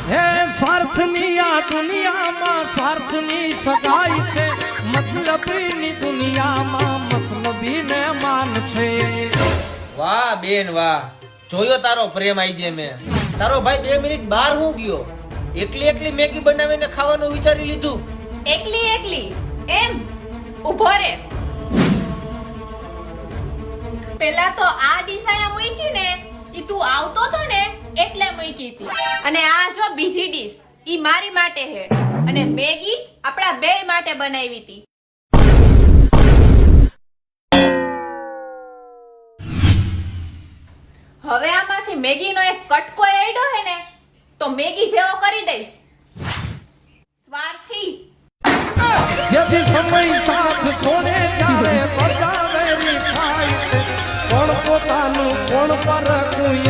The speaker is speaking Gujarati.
હે સ્વાર્થની આ દુનિયામાં સ્વાર્થની સગાઈ છે, મતલબીની દુનિયામાં મતલબી ને માન છે. વાહ બેન વાહ, જોયો તારો પ્રેમ આઈ જે મેં. તારો ભાઈ 2 મિનિટ બહાર હું ગયો, એકલી એકલી મેગી બનાવીને ખાવાનું વિચારી લીધું. એકલી એકલી એમ ઉભો રે. પેલા તો આ ડીસાયા મૂકી ને, ઈ તું આવતો તો ને એટલે મૂકી હતી. અને આ જો બીજી ડીશ, ઈ મારી માટે હે, અને મેગી આપણા બે માટે બનાવી હતી. હવે આમાંથી મેગીનો એક કટકો એડો હે ને તો મેગી જેવો કરી દઈશ. સ્વાર્થી જેથી સમય સાથ છોડે ત્યારે બગાવેલી થાય છે. કોણ પોતાનું કોણ પર કોઈ